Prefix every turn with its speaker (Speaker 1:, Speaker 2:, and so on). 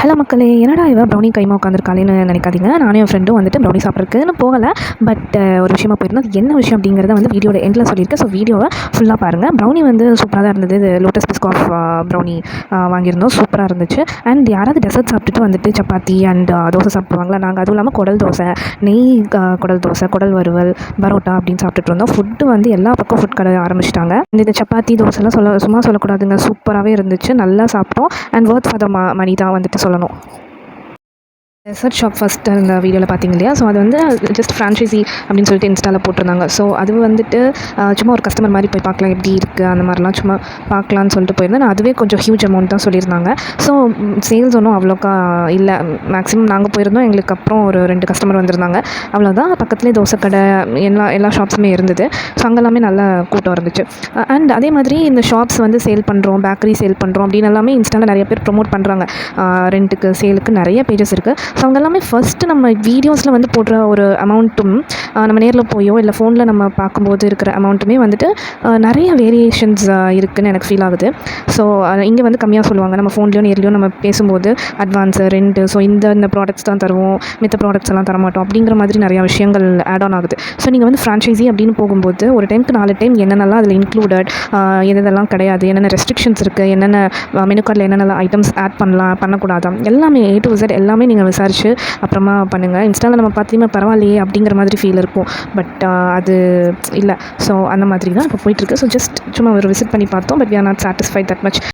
Speaker 1: Hello மக்களே, என்னடா இவ ப்ரௌனி கைமா உட்காந்துருக்காளேன்னு நினைக்காதீங்க. நானும் என் ஃப்ரெண்டும் வந்துட்டு ப்ரௌனி சாப்பிட்றதுக்குன்னு போகலை. பட் ஒரு விஷயமா போயிருந்தோம். அது என்ன விஷயம் அப்படிங்கிறத வந்து வீடியோட எண்டில் சொல்லியிருக்கேன். ஸோ வீடியோவை ஃபுல்லாக பாருங்கள். ப்ரௌனி வந்து சூப்பராக தான் இருந்தது. இது லோட்டஸ் பிஸ்காஃப் ப்ரௌனி வாங்கியிருந்தோம். சூப்பராக இருந்துச்சு. அண்ட் யாராவது டெசர்ட் சாப்பிட்டுட்டு வந்துட்டு சப்பாத்தி அண்ட் தோசை சாப்பிடுவாங்களா? நாங்கள் அதுவும் இல்லாமல் குடல் தோசை, நெய் குடல் தோசை, குடல் வறுவல், பரோட்டா அப்படின்னு சாப்பிட்டுட்டு இருந்தோம். ஃபுட்டு வந்து எல்லா பக்கம் ஃபுட் கடை ஆரம்பிச்சிட்டாங்க. இந்த சப்பாத்தி தோசைலாம் சும்மா சொல்லக்கூடாதுங்க. சூப்பராகவே இருந்துச்சு. நல்லா சாப்பிட்டோம். அண்ட் ஒர்த் ஃபார் த மணி தான் வந்துட்டு சொல்லணும். டெசர்ட் ஷாப் ஃபஸ்ட்டு அந்த வீடியோவில் பார்த்தீங்க இல்லையா? ஸோ அது வந்து ஜஸ்ட் ஃப்ரான்ச்சைஸி அப்படின்னு சொல்லிட்டு இன்ஸ்டாவில் போட்டிருந்தாங்க. ஸோ அது வந்துட்டு சும்மா ஒரு கஸ்டமர் மாதிரி போய் பார்க்கலாம் எப்படி இருக்குது அந்த மாதிரிலாம் சும்மா பார்க்கலான்னு சொல்லிட்டு போயிருந்தேன். நான் அதுவே கொஞ்சம் ஹியூஜ் அமௌண்ட் தான் சொல்லியிருந்தாங்க. ஸோ சேல்ஸ் ஒன்றும் அவ்வளோக்கா இல்லை. மேக்ஸிமம் நாங்கள் போயிருந்தோம். எங்களுக்கு அப்புறம் ஒரு 2 கஸ்டமர் வந்திருந்தாங்க. அவ்வளோதான். பக்கத்துலேயே தோசை கடை எல்லா ஷாப்ஸுமே இருந்தது. ஸோ அங்கெல்லாமே நல்ல கூட்டம் இருந்துச்சு. அண்ட் அதே மாதிரி இந்த ஷாப்ஸ் வந்து சேல் பண்ணுறோம், பேக்கரி சேல் பண்ணுறோம் அப்படின்னு எல்லாமே இன்ஸ்டாவில் நிறைய பேர் ப்ரொமோட் பண்ணுறாங்க. ரெண்ட்டுக்கு சேலுக்கு நிறைய பேஜஸ் இருக்குது. ஸோ அவங்க எல்லாமே ஃபஸ்ட்டு நம்ம வீடியோஸில் வந்து போடுற ஒரு அமௌண்ட்டும் நம்ம நேரில் போயோ இல்லை ஃபோனில் நம்ம பார்க்கும்போது இருக்கிற அமௌண்ட்டுமே வந்துட்டு நிறைய வேரியேஷன்ஸ் இருக்குதுன்னு எனக்கு ஃபீல் ஆகுது. ஸோ இங்கே வந்து கம்மியாக சொல்லுவாங்க. நம்ம ஃபோன்லேயோ நேர்லேயோ நம்ம பேசும்போது அட்வான்ஸு, ரெண்ட்டு, ஸோ இந்த ப்ராடக்ட்ஸ் தான் தருவோம், மித்த ப்ராடக்ட்ஸ் எல்லாம் தரமாட்டோம் அப்படிங்கிற மாதிரி நிறையா விஷயங்கள் ஆட் ஆன் ஆகுது. ஸோ நீங்கள் வந்து ஃப்ரான்ச்சைஸி அப்படின்னு போகும்போது ஒரு டைமுக்கு 4 டைம் என்னென்னலாம் அதில் இன்க்ளூடட், எதெல்லாம் கிடையாது, என்னென்ன ரெஸ்ட்ரிக்ஷன்ஸ் இருக்குது, என்னென்ன மெனு கார்டில் என்னென்ன ஐட்டம்ஸ் ஆட் பண்ணலாம் பண்ணக்கூடாது, எல்லாமே A to Z எல்லாமே நீங்கள் விசாரிச்சு அப்புறமா பண்ணுங்கள். இன்ஸ்டாவில் நம்ம பார்த்தீங்கன்னா பரவாயில்லையே அப்படிங்கிற மாதிரி ஃபீல் இருக்கும். பட் அது இல்லை. ஸோ அந்த மாதிரி தான் இப்போ போயிட்டுருக்கு. ஸோ ஜஸ்ட் சும்மா ஒரு விசிட் பண்ணி பார்த்தோம். But we are not satisfied that much.